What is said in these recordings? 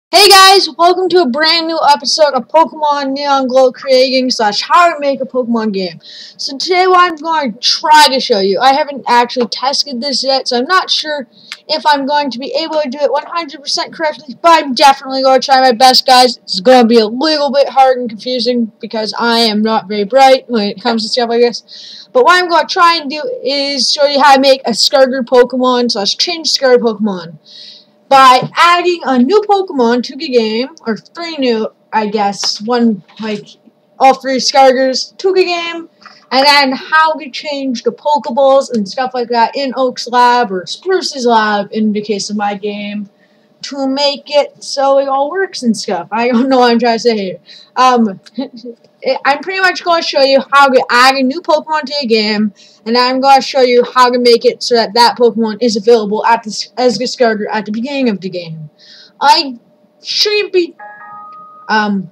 Hey guys, welcome to a brand new episode of Pokemon Neon Glow creating / how to make a Pokemon game. So today what I'm going to try to show you, I haven't actually tested this yet, so I'm not sure if I'm going to be able to do it 100% correctly, but I'm definitely going to try my best, guys. It's going to be a little bit hard and confusing because I am not very bright when it comes to stuff like this. But what I'm going to try and do is show you how to make a starter Pokemon / change starter Pokemon by adding a new Pokemon to the game, or 3 new, I guess, all 3 starters to the game, and then how to change the Pokeballs and stuff like that in Oak's lab, or Spruce's lab in the case of my game, to make it so it all works and stuff. I don't know what I'm trying to say here. I'm pretty much going to show you how to add a new Pokemon to the game, and I'm going to show you how to make it so that that Pokemon is available as the starter at the beginning of the game. I shouldn't be... No,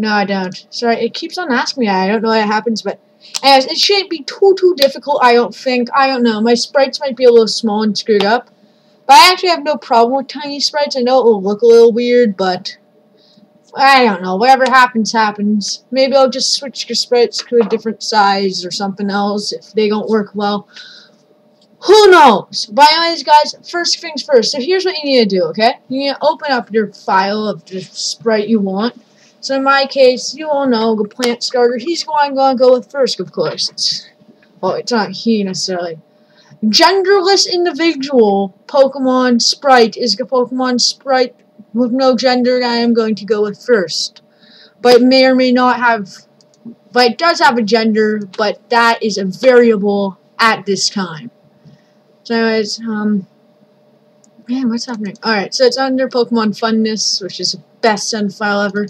I don't. Sorry, it keeps on asking me that. I don't know why it happens, but... Anyways, it shouldn't be too difficult, I don't think. I don't know. My sprites might be a little small and screwed up. But I actually have no problem with tiny sprites. I know it will look a little weird, but... I don't know. Whatever happens, happens. Maybe I'll just switch the sprites to a different size or something else if they don't work well. Who knows? But anyways, guys, first things first. So here's what you need to do, okay? You need to open up your file of the sprite you want. So in my case, you all know the plant starter. He's going to go with first, of course. Well, it's not he necessarily. Genderless individual Pokemon sprite is the Pokemon sprite with no gender that I am going to go with first. But it may or may not have, but it does have a gender, but that is a variable at this time. So anyways, man, what's happening? Alright, so it's under Pokemon Funness, which is the best send file ever.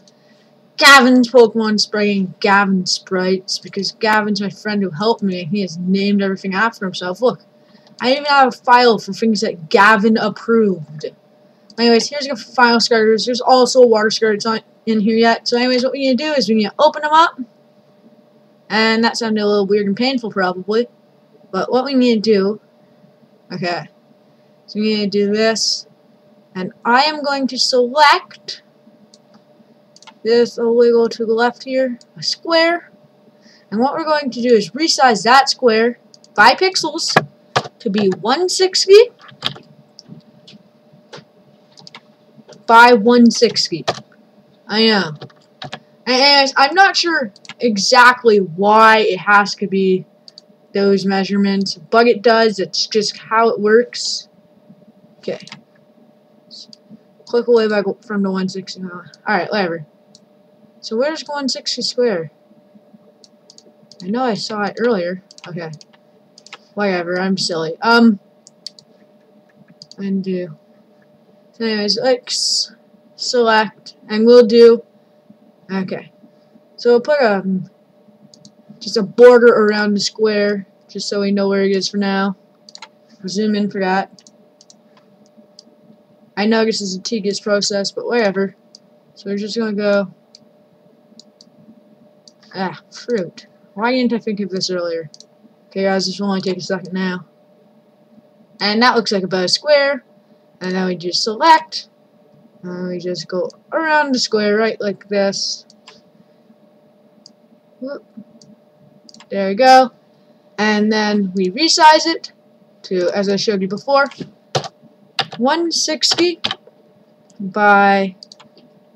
Gavin's Pokemon Sprite and Gavin Sprites, because Gavin's my friend who helped me. He has named everything after himself. Look, I even have a file for things that Gavin approved. Anyways, here's the final starters. There's also a water starter. It's not in here yet. So anyways, what we need to do is we need to open them up. And that sounded a little weird and painful probably. But what we need to do... Okay. So we need to do this. And I am going to select this. We'll go to the left here. A square. And what we're going to do is resize that square 5 pixels to be 160 by 160. I know. And I'm not sure exactly why it has to be those measurements, but it does. It's just how it works. Okay. Click away back from the 160. Alright, whatever. So where's 160 square? I know I saw it earlier. Okay. Whatever, I'm silly. Undo. So anyways, let's select, and we'll do, okay. So we'll put just a border around the square, just so we know where it is for now. I'll zoom in for that. I know this is a tedious process, but whatever. So we're just gonna go, fruit. Why didn't I think of this earlier? Okay guys, this will only take a second now. And that looks like about a square. And then we just select, and we just go around the square, right, like this. Whoop. There we go. And then we resize it to, as I showed you before, 160 by,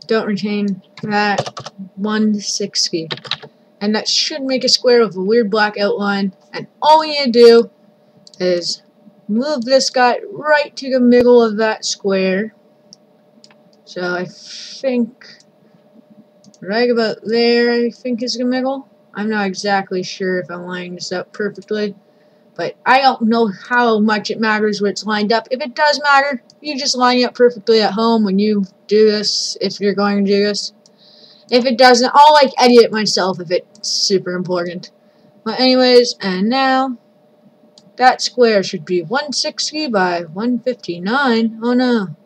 don't retain that, 160. And that should make a square with a weird black outline. And all we need to do is move this guy right to the middle of that square. So I think right about there, I think is the middle. I'm not exactly sure if I'm lining this up perfectly, but I don't know how much it matters where it's lined up. If it does matter, you just line it up perfectly at home when you do this, if you're going to do this. If it doesn't, I'll edit it myself if it's super important. But anyways, and now that square should be 160 by 159. Oh no.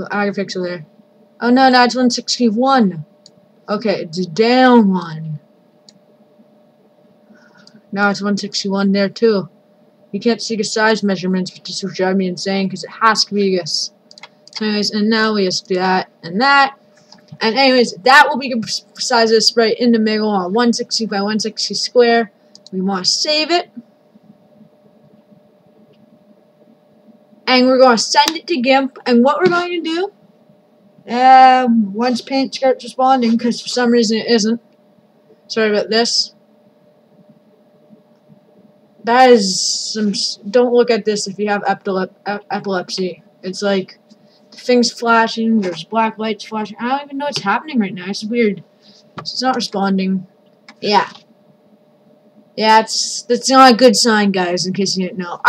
I can fix it there. Oh no, now it's 161. Okay, it's down 1. Now it's 161 there too. You can't see the size measurements, which is driving me insane because it has to be this. Anyways, and now we just do that and that. And anyways, that will be the size of the sprite in the middle on 160 by 160 square. We want to save it. And we're going to send it to GIMP. And what we're going to do, once Paint starts responding, because for some reason it isn't. Sorry about this. That is some. Don't look at this if you have epilepsy. It's like things flashing. There's black lights flashing. I don't even know what's happening right now. It's weird. It's not responding. Yeah. Yeah, that's not a good sign, guys. In case you didn't know.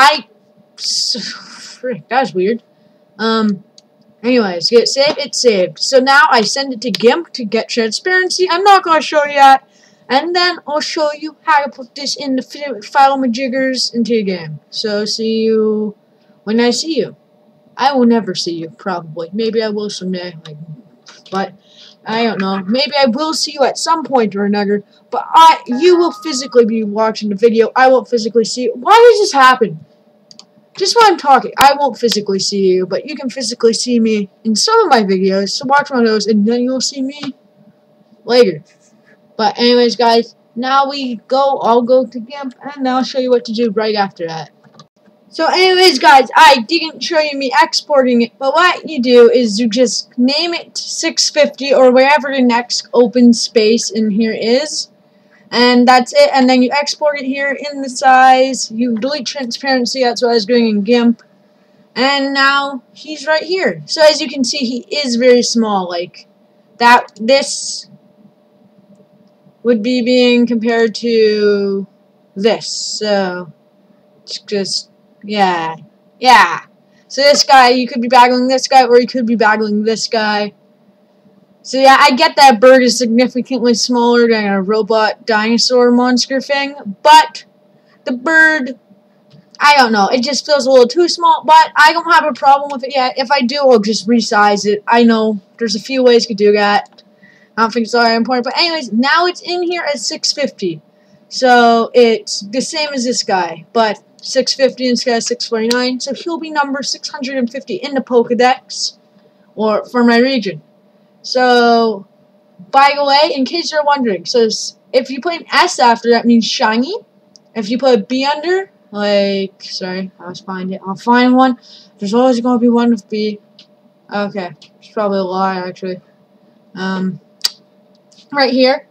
Frick, that was weird. Anyways, get saved. It's saved. So now I send it to GIMP to get transparency. I'm not gonna show you that. And then I'll show you how to put this in the file majiggers into your game. So see you when I see you. I will never see you, probably. Maybe I will someday, but I don't know. Maybe I will see you at some point or another. But you will physically be watching the video. I won't physically see you. Why does this happen? Just while I'm talking, I won't physically see you, but you can physically see me in some of my videos. So watch one of those, and then you'll see me later. But anyways, guys, now I'll go to GIMP, and I'll show you what to do right after that. So anyways, guys, I didn't show you me exporting it, but what you do is you just name it 650 or wherever the next open space in here is. And that's it, and then you export it here in the size, you delete transparency, that's what I was doing in GIMP. And now he's right here. So as you can see, he is very small, like this would be being compared to this. So it's just, yeah. So this guy, you could be battling this guy, or you could be battling this guy. So yeah, I get that bird is significantly smaller than a robot dinosaur monster thing, but the bird, I don't know, it just feels a little too small, but I don't have a problem with it yet. If I do, I'll just resize it. I know there's a few ways to do that. I don't think it's all that important, but anyways, now it's in here at 650. So it's the same as this guy, but 650 instead of 649, so he'll be number 650 in the Pokedex, or for my region. So, by the way, in case you're wondering, so if you put an S after that means shiny. If you put a B under, sorry, I'll find one. There's always going to be one with B. Okay, it's probably a lie, actually. Right here,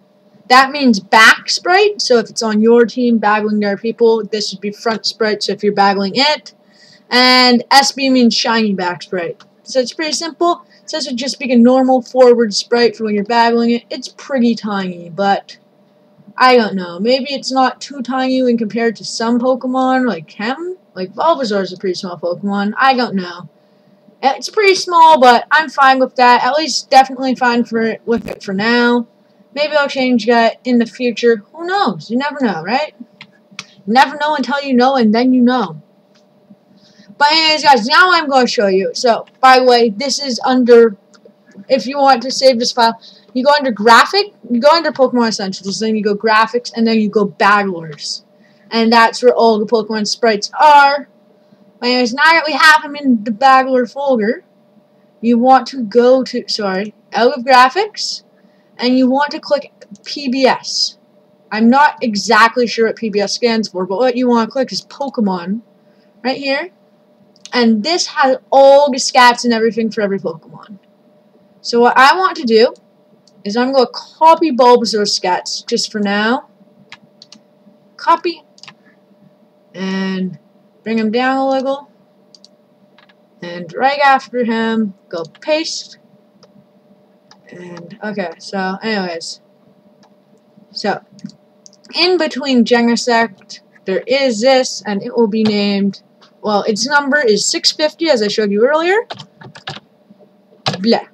that means back sprite. So if it's on your team battling their people, this would be front sprite. So if you're battling it, and SB means shiny back sprite. So it's pretty simple. So this would just be a normal forward sprite for when you're battling it. It's pretty tiny, but I don't know. Maybe it's not too tiny when compared to some Pokemon, like Chem. Like Bulbasaur is a pretty small Pokemon. I don't know. It's pretty small, but I'm fine with that. At least definitely fine with it for now. Maybe I'll change that in the future. Who knows? You never know, right? You never know until you know, and then you know. But anyways, guys, now I'm going to show you. So, by the way, this is under, if you want to save this file, you go under Graphic, you go under Pokemon Essentials, then you go Graphics, and then you go Battlers. And that's where all the Pokemon sprites are. But anyways, now that we have them in the Battler folder, you want to go to, out of Graphics, and you want to click PBS. I'm not exactly sure what PBS stands for, but what you want to click is Pokemon, right here. And this has all the stats and everything for every Pokemon. So what I want to do is I'm going to copy Bulbasaur's stats just for now. Copy. And bring him down a little. And right after him, go paste. And, okay, so anyways. So, in between Genesect, there is this, and it will be named, well, its number is 650, as I showed you earlier. Blah.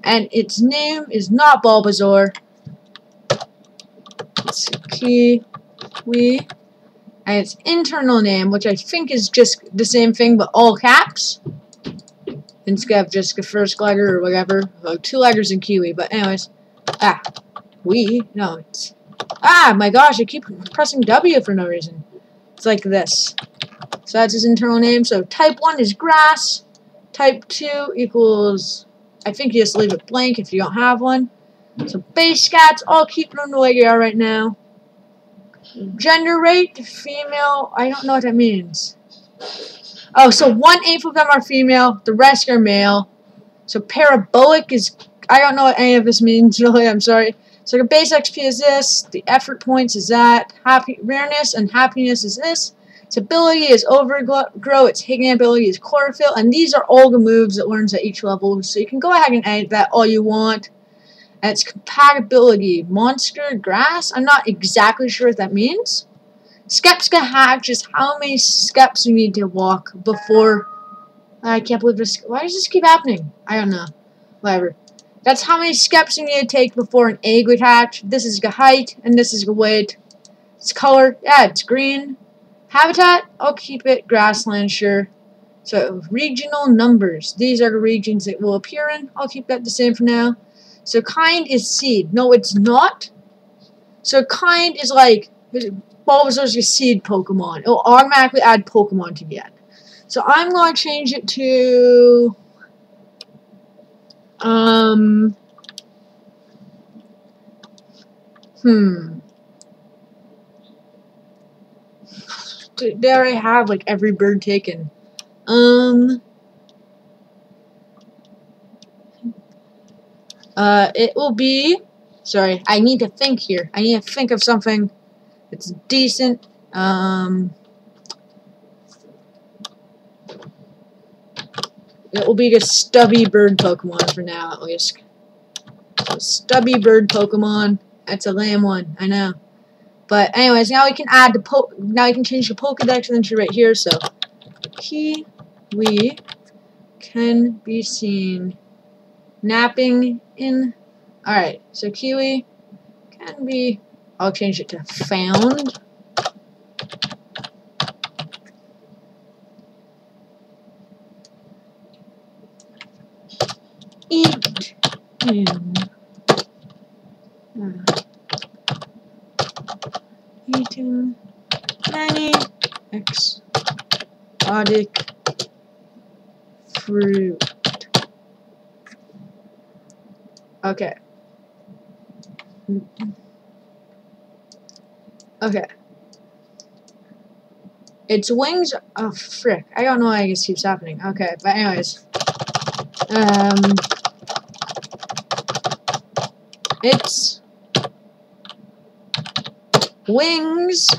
And its name is not Bulbasaur. It's Kiwi. And its internal name, which I think is just the same thing, but all caps. Instead of just the first letter or whatever. Well, 2 letters in Kiwi, but anyways. No, it's... my gosh, I keep pressing W for no reason. It's like this. So that's his internal name. So type 1 is grass. Type 2 equals, I think you just leave it blank if you don't have one. So base stats, I'll keep them the way they are right now. Gender rate, female, I don't know what that means. Oh, so 1/8 of them are female, the rest are male. So parabolic is, I don't know what any of this means, really, I'm sorry. So the base XP is this, the effort points is that, rareness and happiness is this, its ability is overgrow, its hitting ability is chlorophyll, and these are all the moves it learns at each level, so you can go ahead and edit that all you want. And its compatibility, monster, grass, I'm not exactly sure what that means. Skepska hatch is how many steps you need to walk before, I can't believe this, why does this keep happening? I don't know, whatever. That's how many steps you need to take before an egg would hatch. This is the height, and this is the weight. Its color, yeah, it's green. Habitat, I'll keep it grassland, sure. So, regional numbers. These are the regions it will appear in. I'll keep that the same for now. So, kind is seed. No, it's not. So, kind is like, Bulbasaur's your seed Pokemon. It'll automatically add Pokemon to the end. So, I'm going to change it to... There I have like every bird taken. It will be, sorry, I need to think here. I need to think of something that's decent. It will be the stubby bird Pokemon for now, at least. So, stubby bird Pokemon. That's a lame one, I know. But anyways, now we can add the now we can change the Pokedex entry right here. So, Kiwi can be seen napping in. All right, so Kiwi can be. I'll change it to found. Eat in. Eating many exotic fruit. Okay. Okay. Its wings. Oh frick! I don't know why this keeps happening. Okay, but anyways, its wings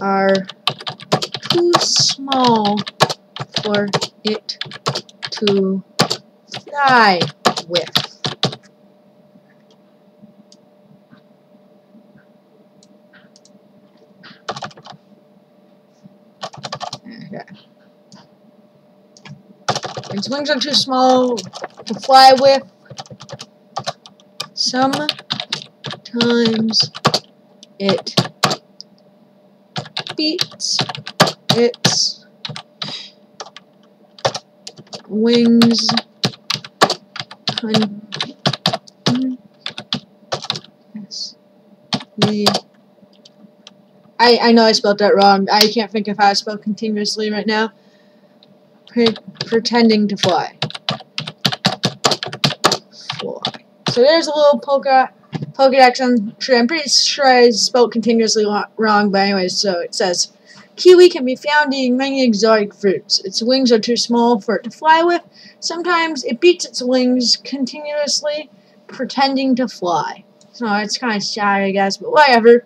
are too small for it to fly with. Okay. Its wings are too small to fly with. Sometimes it beats its wings I know I spelled that wrong. I can't think of how to spell continuously right now. Pretending to fly. So there's a little Pokedex entry. I'm pretty sure I spelled continuously wrong, but anyways, so it says, Kiwi can be found eating many exotic fruits. Its wings are too small for it to fly with. Sometimes it beats its wings continuously, pretending to fly. So it's kind of sad, I guess, but whatever.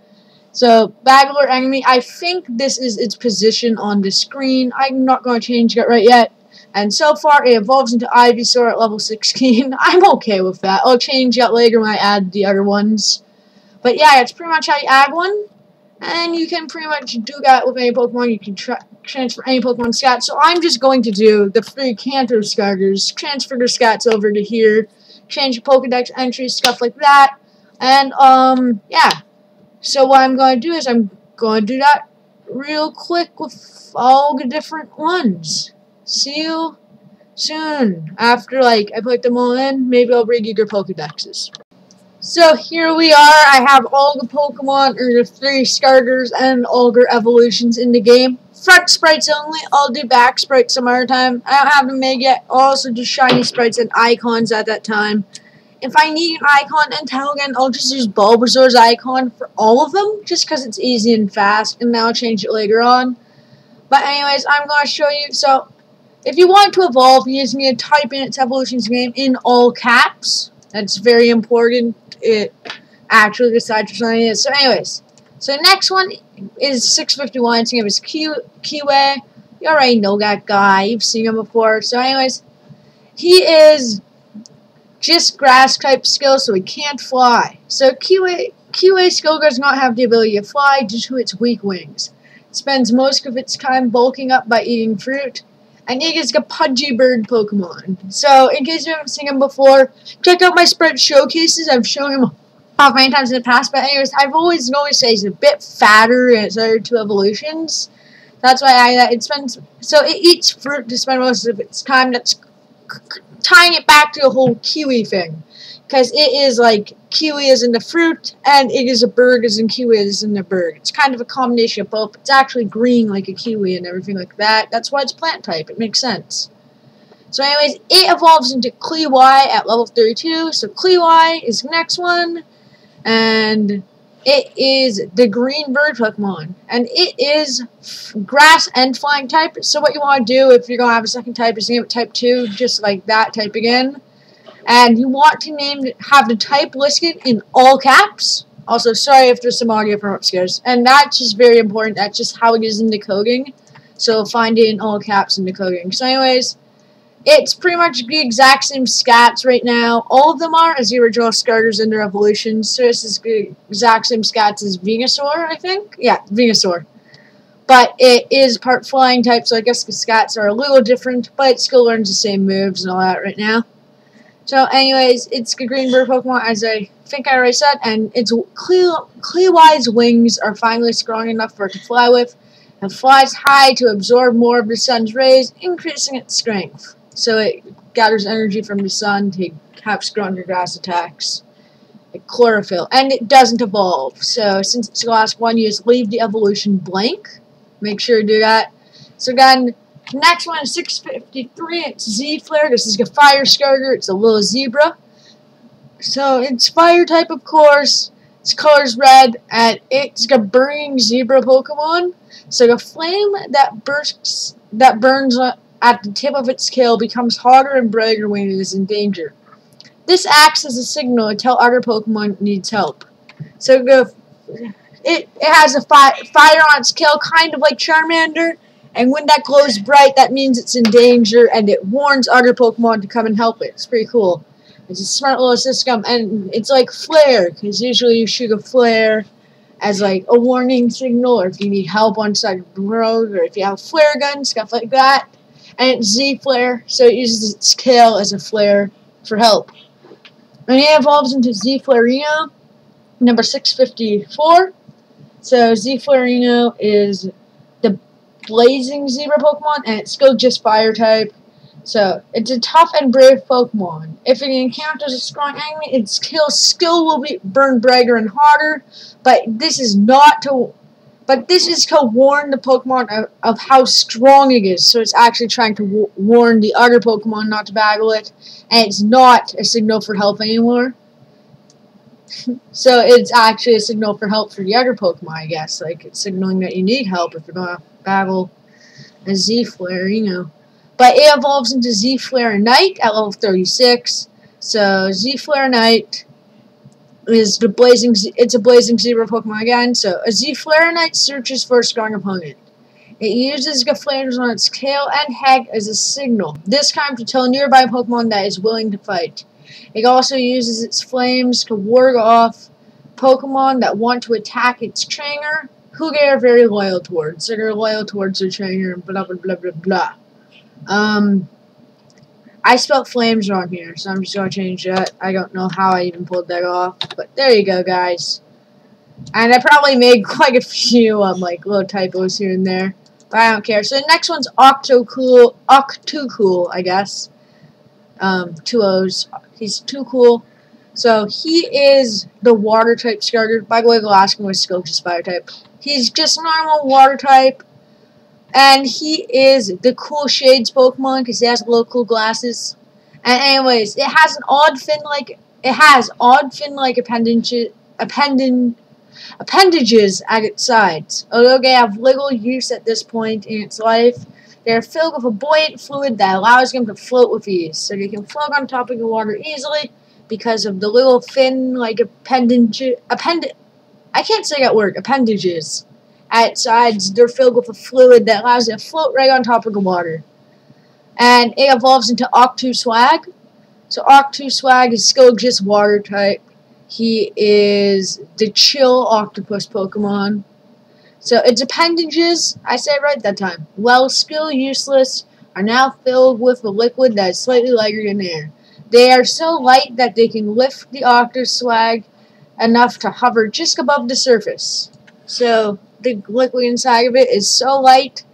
So, Bagler enemy, I think this is its position on the screen. I'm not going to change it right yet. And so far, it evolves into Ivysaur at level 16. I'm okay with that. I'll change that later when I add the other ones. But yeah, that's pretty much how you add one. And you can pretty much do that with any Pokemon. You can transfer any Pokemon stats. So I'm just going to do the 3 Kanto starters. Transfer the stats over to here. Change the Pokedex entries, stuff like that. And, yeah. So what I'm going to do is I'm going to do that real quick with all the different ones. See you soon. After, like, I put them all in, maybe I'll bring you your Pokedexes. So here we are. I have all the Pokemon, or the 3 starters and all their evolutions in the game. Front sprites only. I'll do back sprites some other time. I don't have them made yet. I'll also do shiny sprites and icons at that time. If I need an icon and Talgan, I'll just use Bulbasaur's icon for all of them, just because it's easy and fast, and then I'll change it later on. But anyways, I'm going to show you. So, if you want to evolve, you just need to type in its evolutions name in all caps. That's very important. It actually decides what something is. So anyways, so the next one is 651. Its name is Kiwi. You already know that guy. You've seen him before. So anyways, he is just grass type skill, so he can't fly. So Kiwi skill does not have the ability to fly due to its weak wings. It spends most of its time bulking up by eating fruit. And it is a pudgy bird Pokemon. So, in case you haven't seen him before, check out my sprite showcases. I've shown him off many times in the past. But anyways, I've always noticed that he's a bit fatter in its other 2 evolutions. That's why it eats fruit to spend most of its time. That's tying it back to the whole kiwi thing. Because it is like, kiwi is in the fruit, and it is a bird as in kiwi is in the bird. It's kind of a combination of both. It's actually green like a kiwi and everything like that. That's why it's plant type. It makes sense. So anyways, it evolves into Klewi at level 32. So Klewi is the next one. And it is the green bird Pokemon. And it is grass and flying type. So what you want to do if you're going to have a second type is name it type 2, just like that type again. And you want to have the type listed in all caps. Also, sorry if there's some audio from upstairs. And that's just very important. That's just how it is in decoding. So find it in all caps in decoding. So anyways, it's pretty much the exact same stats right now. All of them are as the original starters in their evolutions. So this is the exact same stats as Venusaur, I think. Yeah, Venusaur. But it is part flying type, so I guess the stats are a little different. But it still learns the same moves and all that right now. So anyways, it's the green bird Pokemon, as I think I already said, and its Klewi's wings are finally strong enough for it to fly with, and flies high to absorb more of the sun's rays, increasing its strength. So it gathers energy from the sun to have stronger grass attacks, like chlorophyll, and it doesn't evolve. So since it's the last one, you just leave the evolution blank. Make sure to do that. So again, next one is 653. It's Z-Flare. This is a fire starter. It's a little zebra. So it's fire type, of course. Its color is red, and it's a burning zebra Pokemon. So the flame that burns at the tip of its tail becomes hotter and brighter when it is in danger. This acts as a signal to tell other Pokemon needs help. So it has a fire on its tail, kind of like Charmander. And when that glows bright, that means it's in danger, and it warns other Pokemon to come and help it. It's pretty cool. It's a smart little system, and it's like Flare, because usually you shoot a Flare as like a warning signal, or if you need help on the side of the road, or if you have a flare gun, stuff like that. And it's Z-Flare, so it uses its tail as a flare for help. And it evolves into Z-Flarino, number 654. So Z-Flarino is the blazing zebra Pokemon, and it's still just fire type. So it's a tough and brave Pokemon. If it encounters a strong enemy, its kill skill will be burn brighter and hotter. But this is to warn the Pokemon of how strong it is. So it's actually trying to warn the other Pokemon not to battle it, and it's not a signal for help anymore. So it's actually a signal for help for the other Pokemon, I guess. Like, it's signaling that you need help if you're going to battle a Z-Flare, you know. But it evolves into Z-Flareonite at level 36. So Z-Flareonite is a blazing zebra Pokemon again. So a Z-Flareonite searches for a strong opponent. It uses the flames on its tail and head as a signal, this time to tell a nearby Pokemon that is willing to fight. It also uses its flames to ward off Pokemon that want to attack its trainer, who they are very loyal towards. So they're loyal towards their trainer, blah blah blah blah blah. I spelled flames wrong here, so I'm just going to change that. I don't know how I even pulled that off, but there you go, guys. And I probably made quite a few like little typos here and there, but I don't care. So the next one's Octoocool, I guess. 2 O's. He's too cool. So he is the water type starter. By the way, Velasquez was Scotia's fire type. He's just normal water type. And he is the cool Shades Pokemon because he has little cool glasses. And anyways, it has odd fin-like appendages at its sides. Although they have little use at this point in its life, they are filled with a buoyant fluid that allows them to float with ease. So they can float on top of the water easily because of the little fin-like appendages at its sides. They're filled with a fluid that allows it to float right on top of the water. And it evolves into Octuswag. So Octuswag is still just water type. He is the chill octopus Pokemon. So its appendages, I said it right that time, while still useless, are now filled with a liquid that is slightly lighter than air. They are so light that they can lift the Octuswag enough to hover just above the surface. So the liquid inside of it is so light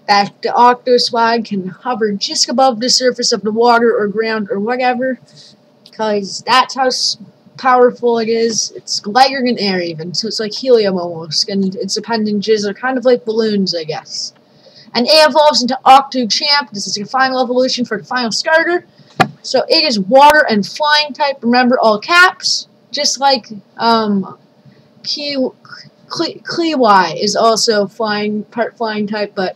that the Octuswag can hover just above the surface of the water or ground or whatever, because that's how powerful it is. It's lighter than air even, so it's like helium almost, and its appendages are kind of like balloons, I guess. And it evolves into Octochamp. This is the final evolution for the final starter. So it is water and flying type, remember, all caps, just like Kleewai is also part flying type, but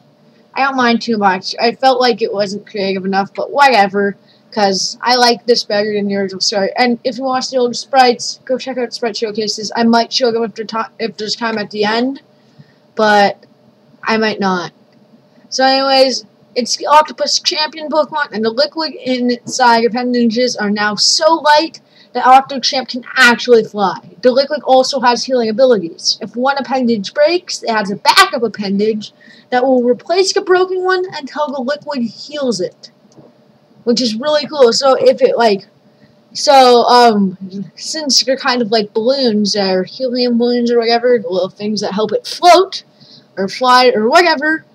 I don't mind too much. I felt like it wasn't creative enough, but whatever, because I like this better than the original story. And if you want to see older sprites, go check out Sprite Showcases. I might show them if there's time at the end, but I might not. So anyways, it's the Octopus Champion Pokemon, and the liquid inside appendages are now so light that Octochamp can actually fly. The liquid also has healing abilities. If one appendage breaks, it has a backup appendage that will replace the broken one until the liquid heals it, which is really cool. So if it since they're kind of like balloons, or helium balloons or whatever, little things that help it float or fly or whatever,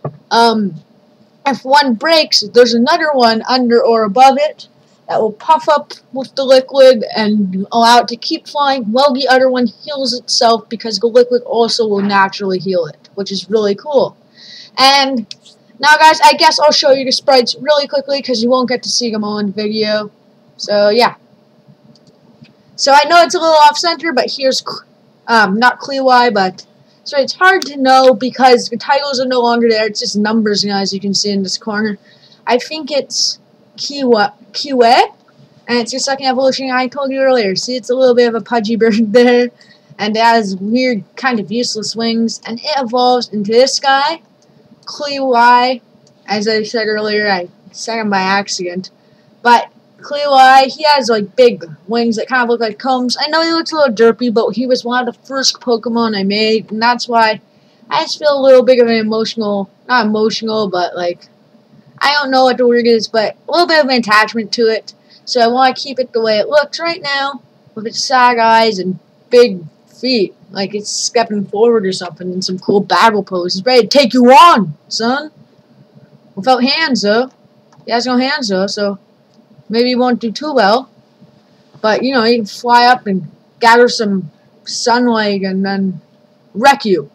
if one breaks, there's another one under or above it that will puff up with the liquid and allow it to keep flying while the other one heals itself, because the liquid also will naturally heal it, which is really cool. And now, guys, I guess I'll show you the sprites really quickly because you won't get to see them all in the video. So, yeah. So, I know it's a little off-center, but here's, not Kleewai, but, so it's hard to know because the titles are no longer there. It's just numbers now, as you can see in this corner. I think it's Kiwe, and it's your second evolution I told you earlier. See, it's a little bit of a pudgy bird there, and it has weird, kind of useless wings, and it evolves into this guy, Kleewai. As I said earlier, I said him by accident, but Kleewai, he has like big wings that kind of look like combs. I know he looks a little derpy, but he was one of the first Pokemon I made, and that's why I just feel a little bit of an not emotional, but like, I don't know what the word is, but a little bit of an attachment to it. So I want to keep it the way it looks right now, with its side eyes and big feet, like it's stepping forward or something in some cool battle pose. It's ready to take you on, son. Without hands, though. He has no hands, though, so maybe he won't do too well. But, you know, he can fly up and gather some sunlight and then wreck you.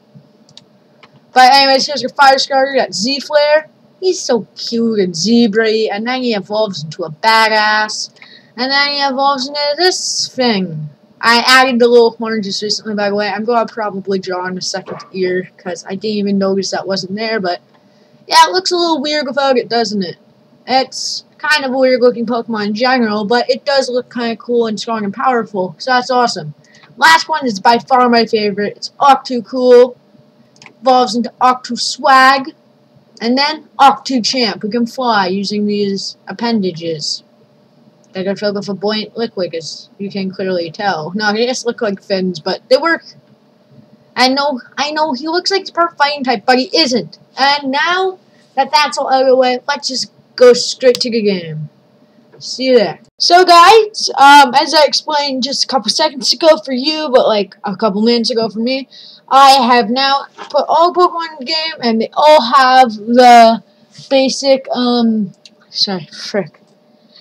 But anyways, here's your fire starter. You got Z-Flare. He's so cute and zebra-y, and then he evolves into a badass, and then he evolves into this thing. I added the little horn just recently, by the way. I'm going to probably draw on the second ear, because I didn't even notice that wasn't there, but yeah, it looks a little weird without it, doesn't it? It's kind of a weird-looking Pokemon in general, but it does look kind of cool and strong and powerful, so that's awesome. Last one is by far my favorite. It's Octocool. Evolves into Octoswag. And then Octochamp, who can fly using these appendages that are filled with a buoyant liquid, as you can clearly tell. No, they just look like fins, but they work. I know, he looks like the perfect fighting type, but he isn't. And now that that's all out of the way, let's just go straight to the game. See you there. So guys, as I explained just a couple seconds ago for you, but like a couple minutes ago for me, I have now put all Pokemon in the game, and they all have the basic,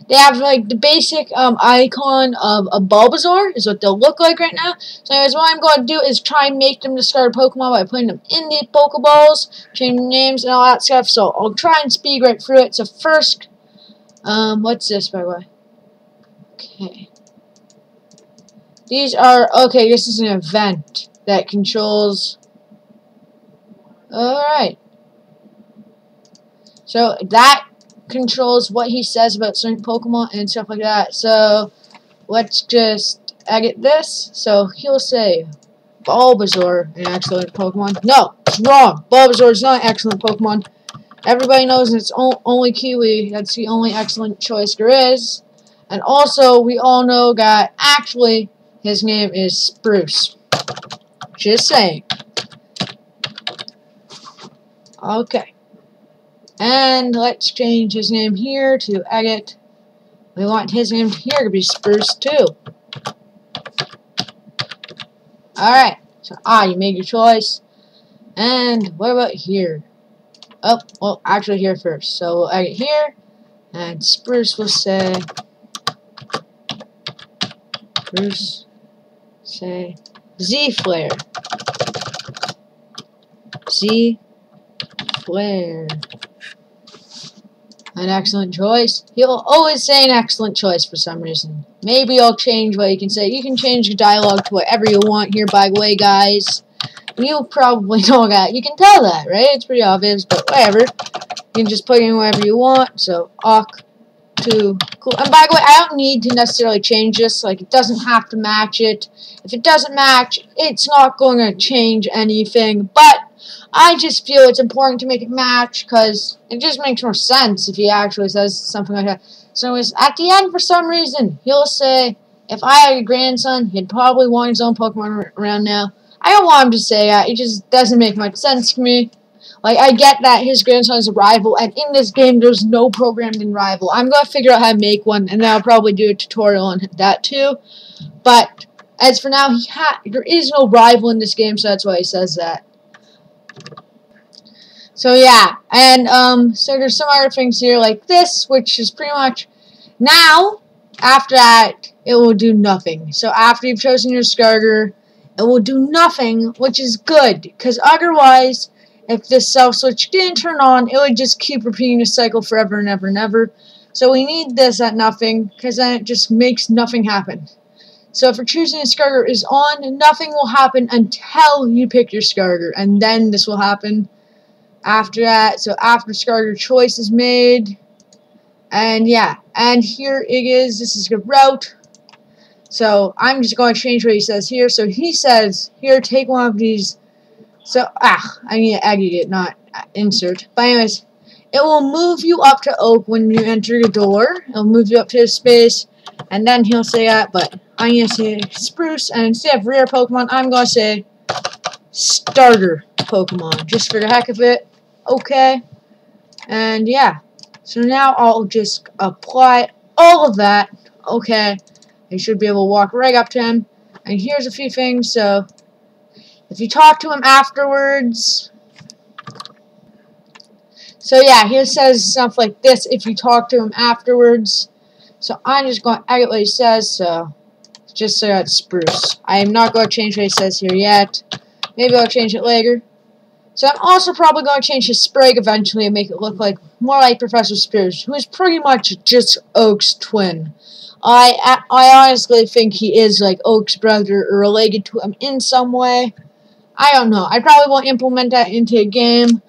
They have like the basic icon of a Bulbasaur is what they'll look like right now. So anyways, what I'm going to do is try and make them discard Pokemon by putting them in the Pokeballs, changing names and all that stuff. So I'll try and speed right through it. So first, what's this by the way? Okay. These are, okay, this is an event that controls, alright. So that controls what he says about certain Pokemon and stuff like that. So let's just edit this. So he'll say Bulbasaur, an excellent Pokemon. No, it's wrong. Bulbasaur is not an excellent Pokemon. Everybody knows it's only Kiwi. That's the only excellent choice there is. And also, we all know that actually his name is Spruce. Just saying. Okay. And let's change his name here to edit. We want his name here to be Spruce too. Alright. So, you made your choice. And what about here? Oh, well, actually here first. So we'll edit here. And Spruce will say... Spruce say Z-Flare. Z-Flare. An excellent choice. He'll always say an excellent choice for some reason. Maybe I'll change what you can say. You can change your dialogue to whatever you want here, by the way, guys. You probably know that. You can tell that, right? It's pretty obvious, but whatever. You can just put in whatever you want. So, cool. And by the way, I don't need to necessarily change this. Like, it doesn't have to match it. If it doesn't match, it's not going to change anything. But I just feel it's important to make it match because it just makes more sense if he actually says something like that. So it's at the end, for some reason, he'll say, if I had a grandson, he'd probably want his own Pokemon around now. I don't want him to say that. It just doesn't make much sense to me. Like, I get that his grandson is a rival, and in this game, there's no programmed-in rival. I'm going to figure out how to make one, and then I'll probably do a tutorial on that too. But, as for now, there is no rival in this game, so that's why he says that. So, yeah, and, so there's some other things here like this, which is pretty much, now, after that, it will do nothing. So, after you've chosen your starter, it will do nothing, which is good, because otherwise... if this self-switch didn't turn on, it would just keep repeating the cycle forever and ever and ever. So we need this at nothing, because then it just makes nothing happen. So if you're choosing a starter is on, nothing will happen until you pick your starter, and then this will happen after that. So after starter choice is made, and yeah, and here it is. This is the route. So I'm just going to change what he says here. So he says, here, take one of these. So, I need to aggregate, not insert. But anyways, it will move you up to Oak when you enter the door. It'll move you up to his space, and then he'll say that, but I'm going to say Spruce, and instead of rare Pokemon, I'm going to say starter Pokemon, just for the heck of it. Okay. And yeah, so now I'll just apply all of that. Okay. You should be able to walk right up to him. And here's a few things, so... if you talk to him afterwards, so yeah, he says stuff like this if you talk to him afterwards. So I'm just going to edit what he says, so just so that's Spruce. I am not going to change what he says here yet. Maybe I'll change it later. So I'm also probably going to change his Sprague eventually and make it look like more like Professor Spruce, who is pretty much just Oak's twin. I honestly think he is like Oak's brother or related to him in some way. I don't know. I probably won't implement that into a game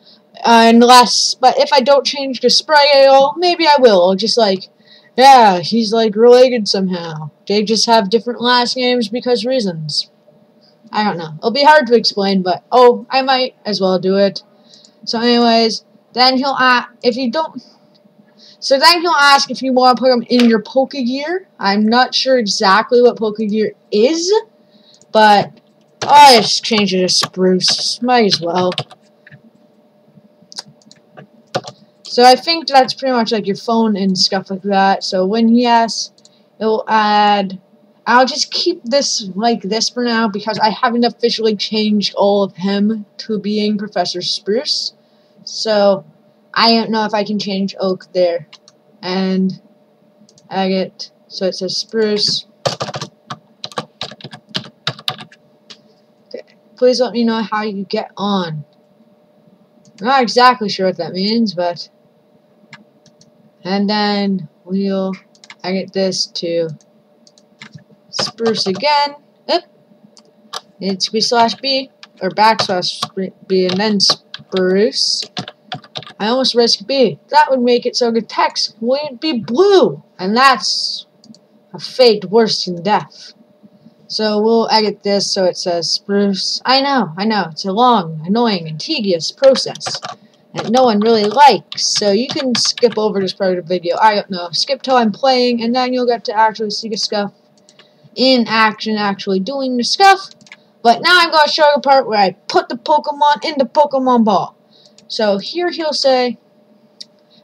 unless, but if I don't change the Sprague at all, maybe I will. I'll just like, yeah, he's like related somehow. They just have different last names because reasons. I don't know. It'll be hard to explain, but I might as well do it. So anyways, then he'll if you don't. So then he'll ask if you want to put him in your Pokegear. I'm not sure exactly what Pokegear is, but. I just changed it to Spruce. Might as well. So I think that's pretty much like your phone and stuff like that. So when he asks, it will add... I'll just keep this like this for now because I haven't officially changed all of him to being Professor Spruce. So I don't know if I can change Oak there. And agate. So it says spruce. Okay. Please let me know how you get on. I'm not exactly sure what that means, but... And then we'll agate this to spruce again. Oop. Needs to be /B or \B and then spruce. I almost risked B. That would make it so the text wouldn't be blue, and that's a fate worse than death. So we'll agate this so it says spruce. I know, it's a long, annoying, and tedious process that no one really likes. So you can skip over this part of the video. I don't know. Skip till I'm playing, and then you'll get to actually see the stuff in action, actually doing the stuff. But now I'm going to show you the part where I put the Pokemon in the Pokemon ball. So here he'll say,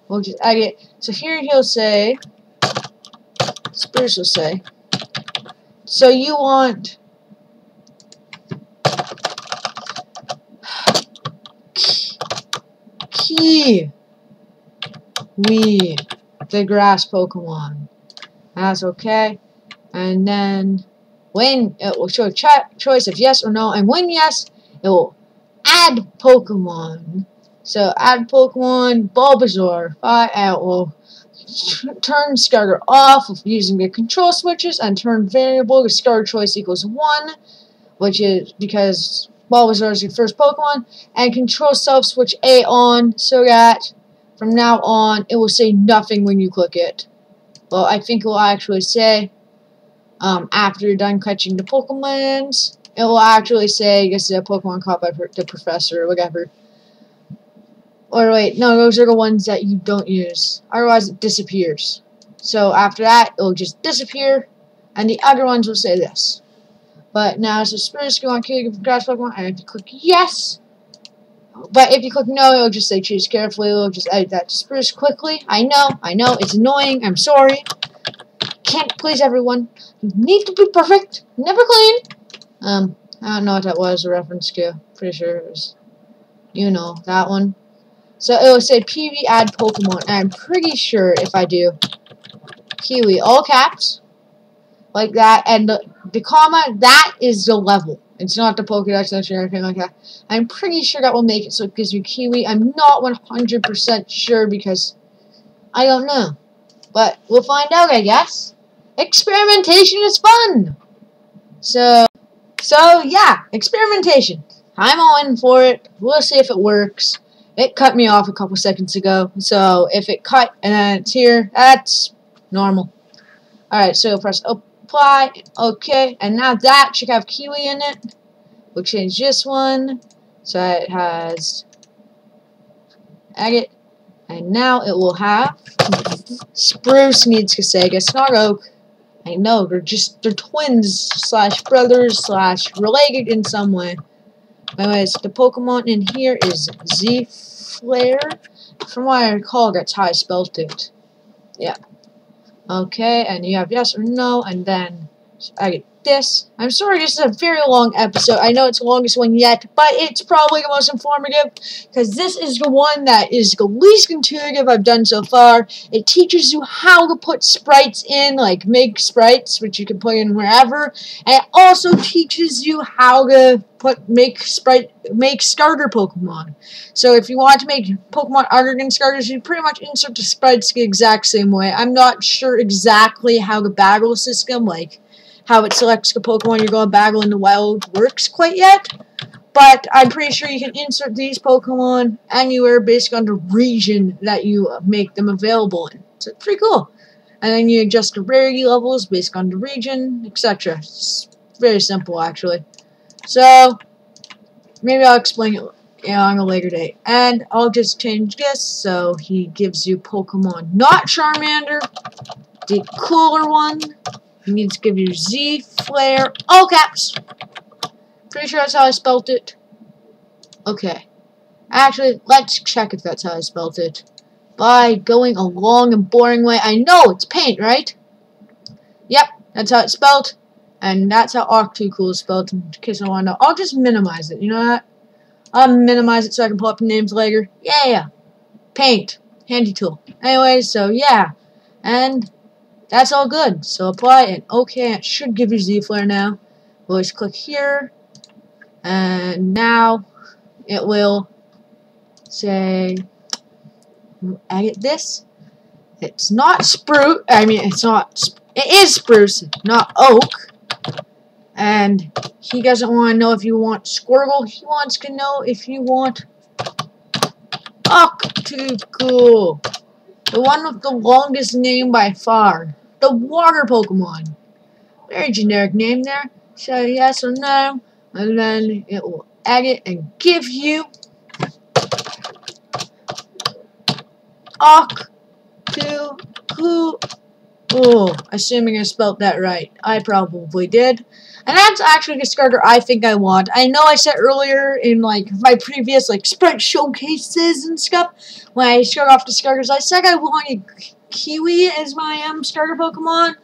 we'll just agate. So here he'll say, Spruce will say, so you want Kiwi, the grass Pokemon. That's okay. And then when it will show a choice of yes or no, and when yes, it will add Pokemon. So add Pokemon Bulbasaur. It will turn starter off using the control switches and turn variable the starter choice equals 1, which is because Bulbasaur is your first Pokemon, and control self switch A on so that from now on it will say nothing when you click it. Well, I think it will actually say after you're done catching the Pokemons, it will actually say this is a Pokemon caught by the professor or whatever. Or wait, no, those are the ones that you don't use. Otherwise it disappears. So after that, it'll just disappear, and the other ones will say this. But now, so Spruce, you want to kill grass Pokemon, and if you click yes, but if you click no, it'll just say choose carefully. It'll just edit that to Spruce quickly. I know, it's annoying. I'm sorry. Can't please everyone. You need to be perfect, never clean. I don't know what that was a reference to. Pretty sure it was, you know, that one. So it will say PV add Pokemon, and I'm pretty sure if I do Kiwi, all caps, like that, and the comma, that is the level. It's not the Pokédex or anything like that. I'm pretty sure that will make it so it gives you Kiwi. I'm not 100% sure because I don't know. But we'll find out, I guess. Experimentation is fun! So yeah, experimentation. I'm all in for it. We'll see if it works. It cut me off a couple seconds ago, so if it cut and then it's here, that's normal. Alright, so press apply, okay, and now that should have Kiwi in it. We'll change this one, so it has agate, and now it will have Spruce needs Kasega. It's not Oak. I know, they're twins / brothers / related in some way. Anyways, the Pokemon in here is Z-Flare. From what I recall, that's how I spelled it. Yeah. Okay, and you have yes or no, and then I get this. I'm sorry this is a very long episode. I know it's the longest one yet, but it's probably the most informative, because this is the one that is the least intuitive I've done so far. It teaches you how to put sprites in, like make sprites, which you can put in wherever, and it also teaches you how to make starter Pokemon. So if you want to make Pokemon other than starters, you pretty much insert the sprites the exact same way. I'm not sure exactly how the battle system, like how it selects the Pokemon you're going to battle in the wild, works quite yet. But I'm pretty sure you can insert these Pokemon anywhere based on the region that you make them available in. So it's pretty cool. And then you adjust the rarity levels based on the region, etc. It's very simple, actually. So maybe I'll explain it on a later date. And I'll just change this so he gives you Pokemon not Charmander, the cooler one. He needs to give you Z-Flare, all caps. Pretty sure that's how I spelt it. Okay. Actually, let's check if that's how I spelt it. By going a long and boring way. I know, it's paint, right? Yep, that's how it's spelled. And that's how Octocool is spelled, in case I want to know. I'll just minimize it, you know what? I'll minimize it so I can pull up the names later. Yeah. Paint. Handy tool. Anyways, so yeah. And that's all good. So apply and okay, it should give you Z-Flare now. We'll just click here, and now it will say, edit this. It's not spruce. I mean, it's not. It is spruce, not oak. And he doesn't want to know if you want Squirgle. He wants to know if you want Octopus, the one with the longest name by far, the water Pokemon. Very generic name there. So yes or no, and then it will edit and give you Octopus. Oh, assuming I spelled that right. I probably did. And that's actually the starter I think I want. I know I said earlier in like my previous like sprite showcases and stuff, when I showed off the starters, I said I wanted Kiwi as my starter Pokemon.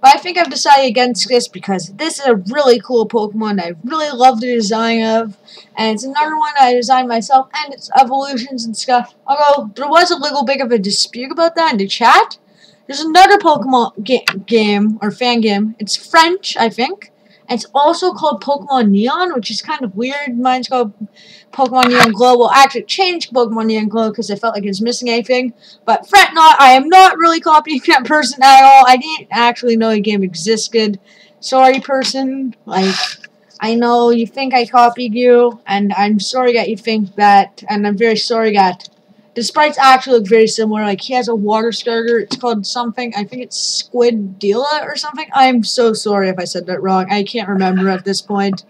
But I think I've decided against this because this is a really cool Pokemon I really love the design of. And it's another one I designed myself and its evolutions and stuff. Although there was a little bit of a dispute about that in the chat. There's another Pokemon game, or fan game. It's French, I think. And it's also called Pokemon Neon, which is kind of weird. Mine's called Pokemon Neon Glow. Well, I actually changed Pokemon Neon Glow because I felt like it was missing anything. But fret not, I am not really copying that person at all. I didn't actually know the game existed. Sorry, person. Like, I know you think I copied you, and I'm sorry that you think that, and I'm very sorry that the sprites actually look very similar. Like, he has a water starter. It's called something. I think it's Squidilla or something. I'm so sorry if I said that wrong. I can't remember at this point.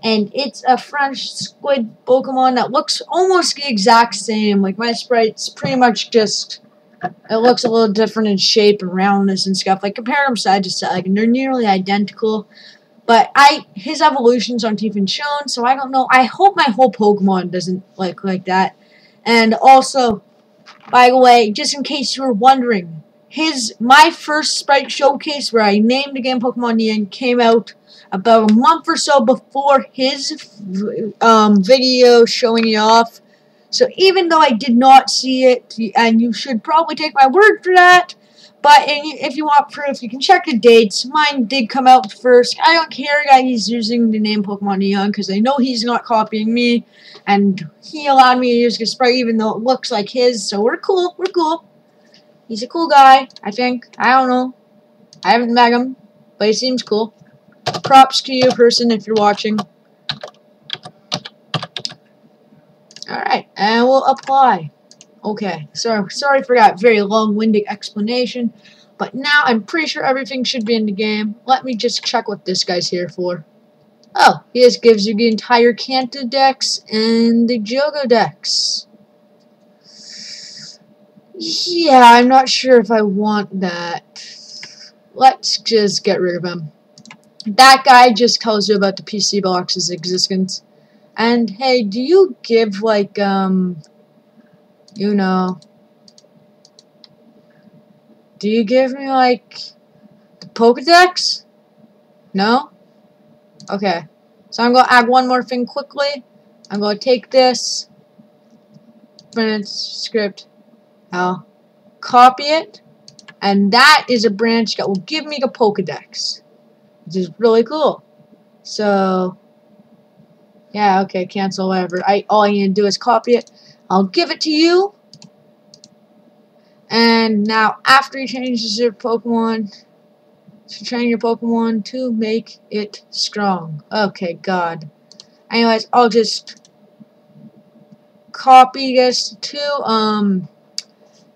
And it's a French squid Pokemon that looks almost the exact same. Like, my sprite's pretty much just, it looks a little different in shape and roundness and stuff. Like, compare them side to side, and they're nearly identical. But his evolutions aren't even shown, so I don't know. I hope my whole Pokemon doesn't look like that. And also, by the way, just in case you were wondering, my first sprite showcase where I named the game Pokemon Neon came out about a month or so before his video showing it off. So even though I did not see it, and you should probably take my word for that, but if you want proof, you can check the dates. Mine did come out first. I don't care that he's using the name Pokemon Neon because I know he's not copying me. And he allowed me to use his sprite even though it looks like his. So we're cool. We're cool. He's a cool guy, I think. I don't know. I haven't met him, but he seems cool. Props to you, person, if you're watching. Alright, and we'll apply. Okay, so sorry for that very long-winded explanation, but now I'm pretty sure everything should be in the game. Let me just check what this guy's here for. Oh, he just gives you the entire Kanto Dex and the Jogo Dex. Yeah, I'm not sure if I want that. Let's just get rid of him. That guy just tells you about the PC box's existence. And hey, do you give like you know, do you give me like the Pokedex? No? Okay. So I'm gonna add one more thing quickly. I'm gonna take this branch script. I'll copy it, and that is a branch that will give me the Pokedex, which is really cool. So yeah, okay, cancel whatever. All I need to do is copy it. I'll give it to you. And now after you change your Pokemon, to train your Pokemon to make it strong. Okay, God. Anyways, I'll just copy this to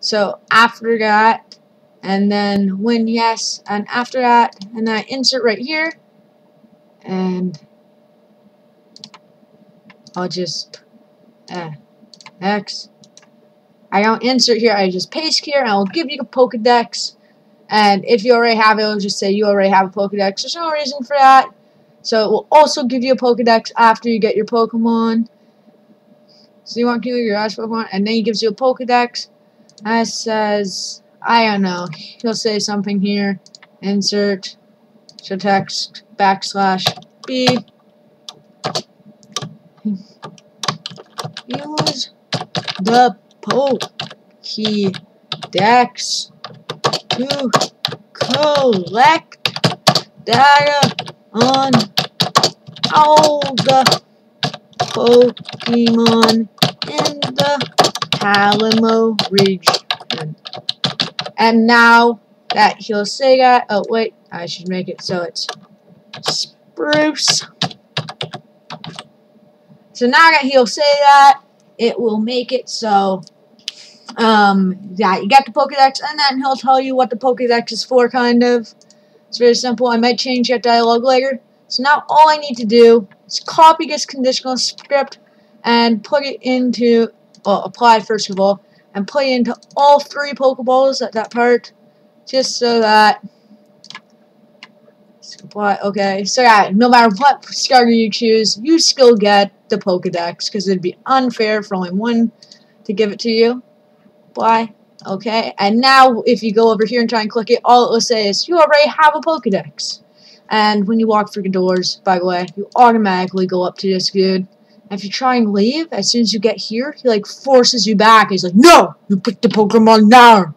so after that, and then when yes, and after that, and then I insert right here, and I'll just X. I don't insert here, I just paste here, and I'll give you a Pokedex. And if you already have it, it'll just say you already have a Pokedex. There's no reason for that. So it will also give you a Pokedex after you get your Pokemon. So you want to give your last Pokemon, and then he gives you a Pokedex. And it says, I don't know, he'll say something here. Insert, so text, \B. Use the Pokedex to collect data on all the Pokemon in the Palamo region. And now that he'll say that, oh wait, I should make it so it's Spruce. So now that he'll say that, it will make it so, yeah, you got the Pokedex, and then he'll tell you what the Pokedex is for, kind of. It's very simple. I might change that dialogue later. So now all I need to do is copy this conditional script and put it into, well, apply first of all, and put it into all 3 Pokeballs at that part, just so that, okay, so yeah, no matter what starter you choose, you still get the Pokedex, because it'd be unfair for only one to give it to you. Why? Okay, and now if you go over here and try and click it, all it will say is, you already have a Pokedex. And when you walk through the doors, by the way, you automatically go up to this dude. And if you try and leave, as soon as you get here, he like forces you back. He's like, no, you picked the Pokemon now.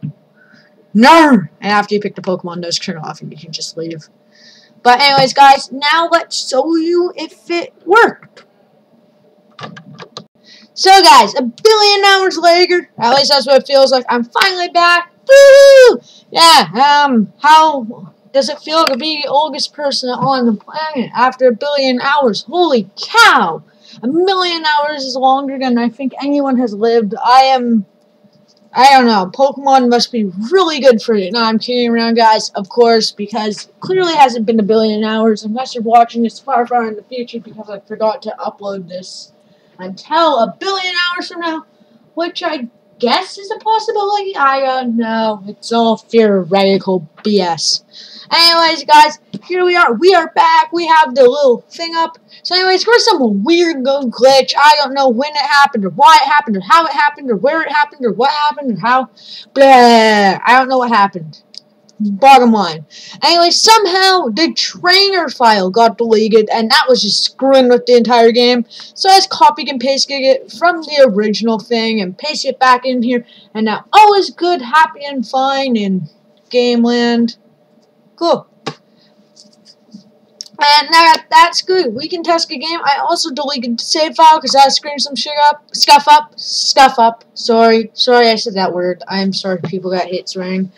No! And after you pick the Pokemon, those turn off and you can just leave. But anyways, guys, now let's show you if it worked. So guys, 1 billion hours later, at least that's what it feels like, I'm finally back. Woo! Yeah, how does it feel to be the oldest person on the planet after 1 billion hours? Holy cow! 1 million hours is longer than I think anyone has lived. I don't know, Pokemon must be really good for you. No, I'm kidding around, guys, of course, because it clearly hasn't been 1 billion hours, unless you're watching this far, far in the future, because I forgot to upload this until 1 billion hours from now, which I guess is a possibility. I don't know. It's all theoretical BS. Anyways, guys, here we are. We are back. We have the little thing up. So anyways, there's some weird glitch. I don't know when it happened, or why it happened, or how it happened, or where it happened, or what happened, or how. Blah. I don't know what happened. Bottom line. Anyway, somehow the trainer file got deleted, and that was just screwing with the entire game. So I just copied and pasted it from the original thing and pasted it back in here, and now all is good, happy, and fine in Gameland. Cool. And now that that's good, we can test the game. I also deleted the save file because I screwed some shit up. Scuff up. Sorry, I said that word. I'm sorry, people that hate swearing.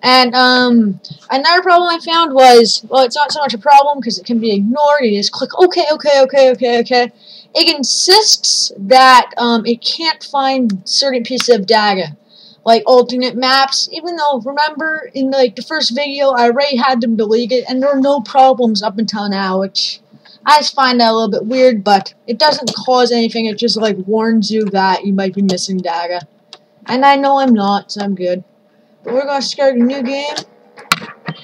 And another problem I found was, well, it's not so much a problem because it can be ignored. You just click okay. It insists that it can't find certain pieces of data, like alternate maps, even though, remember, in like the first video, I already had them deleted, and there are no problems up until now, which I just find that a little bit weird, but it doesn't cause anything. It just like warns you that you might be missing data, and I know I'm not, so I'm good. But we're going to start a new game.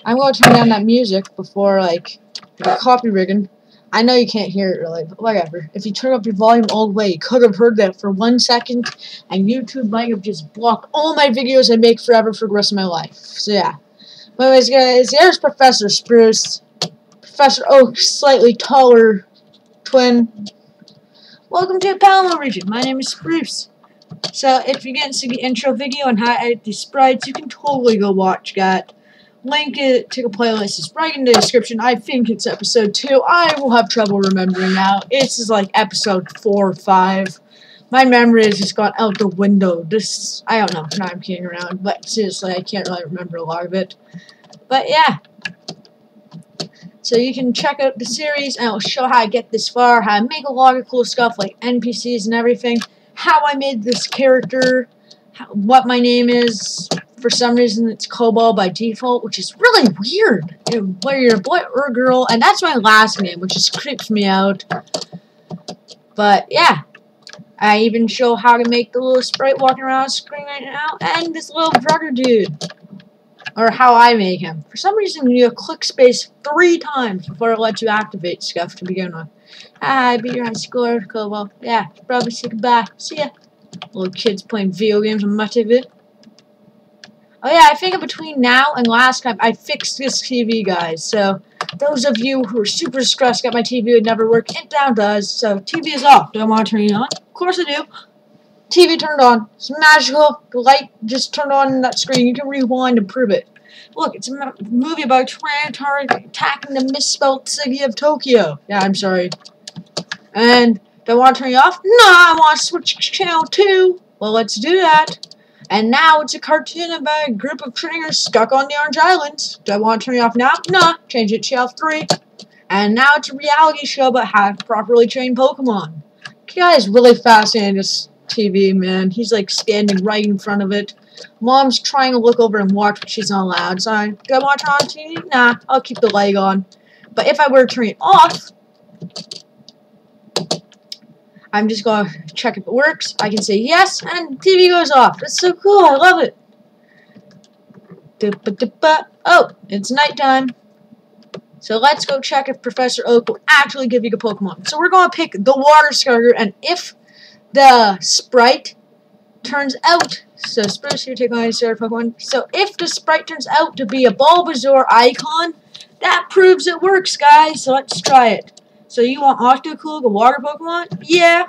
I'm going to turn down that music before, like, the copy rigging. I know you can't hear it really, but whatever. If you turn up your volume all the way, you could have heard that for 1 second, and YouTube might have just blocked all my videos I make forever for the rest of my life. So yeah. But anyways, guys, there's Professor Spruce. Professor Oak's slightly taller twin. Welcome to the Palamo region. My name is Spruce. So if you get into the intro video on how to edit these sprites, you can totally go watch that. Link it to the playlist is right in the description. I think it's episode 2. I will have trouble remembering now. This is like episode 4 or 5. My memory has just gone out the window. I don't know. Now I'm kidding around. But seriously, I can't really remember a lot of it. But yeah. So you can check out the series, and I'll show how I get this far, how I make a lot of cool stuff like NPCs and everything, how I made this character, what my name is. For some reason, it's Cobalt by default, which is really weird. Whether you're a boy or a girl, and that's my last name, which just creeps me out. But yeah, I even show how to make the little sprite walking around the screen right now, and this little brother dude, or how I make him. For some reason, you click space 3 times before it lets you activate stuff to begin with. I beat your high score, Cobalt. Yeah, probably say goodbye. See ya. Little kids playing video games on my TV. Oh yeah, I think between now and last time, I fixed this TV, guys. So, those of you who are super stressed that my TV would never work, it now does. So, TV is off. Do I want to turn it on? Of course I do. TV turned on. It's magical. The light just turned on in that screen. You can rewind and prove it. Look, it's a movie about Tyrannosaurus attacking the misspelled city of Tokyo. Yeah, I'm sorry. And do I want to turn you off? No, I want to switch channel too. Well, let's do that. And now it's a cartoon about a group of trainers stuck on the Orange Islands. Do I want to turn you off now? No, change it to channel 3. And now it's a reality show about how to properly train Pokemon. The guy is really fascinating, this TV, man. He's like standing right in front of it. Mom's trying to look over and watch, but she's not allowed. So, do I want to turn on TV? Nah, I'll keep the light on. But if I were to turn it off, I'm just going to check if it works. I can say yes, and TV goes off. That's so cool. I love it. Oh, it's nighttime. So let's go check if Professor Oak will actually give you a Pokemon. So we're going to pick the Water Starter, and if the sprite turns out, so suppose you take on a starter Pokemon. So if the sprite turns out to be a Bulbasaur icon, that proves it works, guys. So let's try it. So you want Octocool, the water Pokemon? Yeah.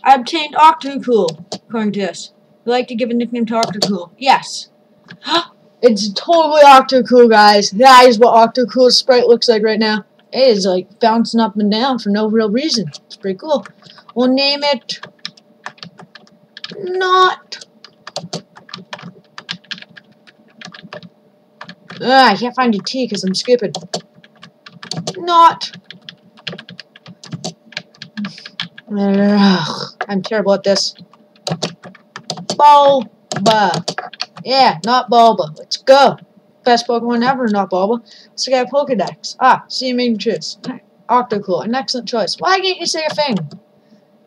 I obtained Octocool, according to this. Would you like to give a nickname to Octocool? Yes. It's totally Octocool, guys. That is what Octocool's sprite looks like right now. It is like bouncing up and down for no real reason. It's pretty cool. We'll name it Not. I can't find a T because I'm skipping. Not. I'm terrible at this. Bulba. Yeah, not Bulba. Let's go. Best Pokemon ever, not Bulba. So I got a Pokedex. Ah, see you making choice. Octocool, an excellent choice. Why can't you say a thing?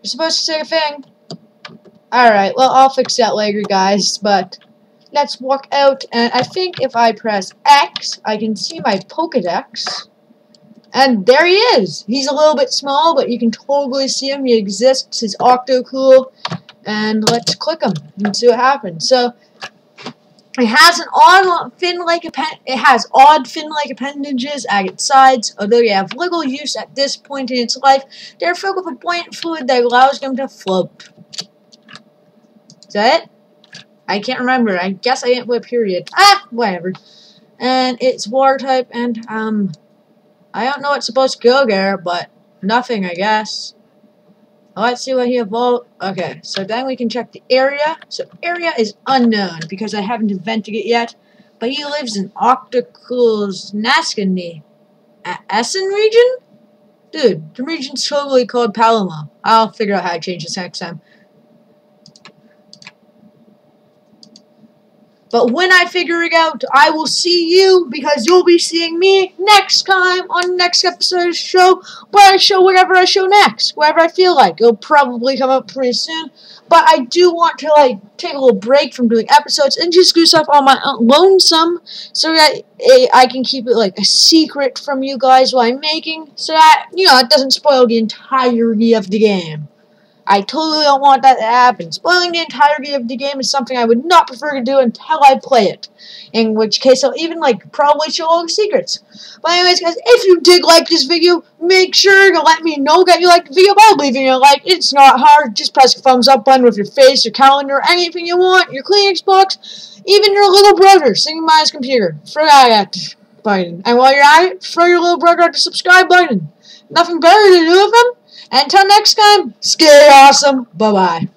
You're supposed to say a thing. Alright, well, I'll fix that later, guys. But let's walk out. And I think if I press X, I can see my Pokedex. And there he is. He's a little bit small, but you can totally see him. He exists. He's Octocool. And let's click him and see what happens. So it has an odd fin-like appendages at its sides. Although they have little use at this point in its life, they're filled with a buoyant fluid that allows them to float. Is that it? I can't remember. I guess I didn't put a period. Ah, whatever. And it's water type, and I don't know what's supposed to go there, but nothing, I guess. Let's see what he evolved. Okay, so then we can check the area. So area is unknown because I haven't invented it yet. But he lives in Octocool's Nascandi. Essen region? Dude, the region's totally called Palamo. I'll figure out how to change this next time. But when I figure it out, I will see you, because you'll be seeing me next time on the next episode of the show, where I show whatever I show next, whatever I feel like. It'll probably come up pretty soon. But I do want to, like, take a little break from doing episodes and just do stuff on my own lonesome, so that I can keep it, like, a secret from you guys while I'm making, so that, you know, it doesn't spoil the entirety of the game. I totally don't want that to happen. Spoiling the entirety of the game is something I would not prefer to do until I play it. In which case, I'll even, like, probably show all the secrets. But anyways, guys, if you did like this video, make sure to let me know that you liked the video by leaving a like. It's not hard. Just press the thumbs up button with your face, your calendar, anything you want, your Kleenex box, even your little brother sitting by his computer. Throw that at the button. And while you're at it, throw your little brother at the subscribe button. Nothing better to do with him. Until next time, stay awesome. Bye-bye.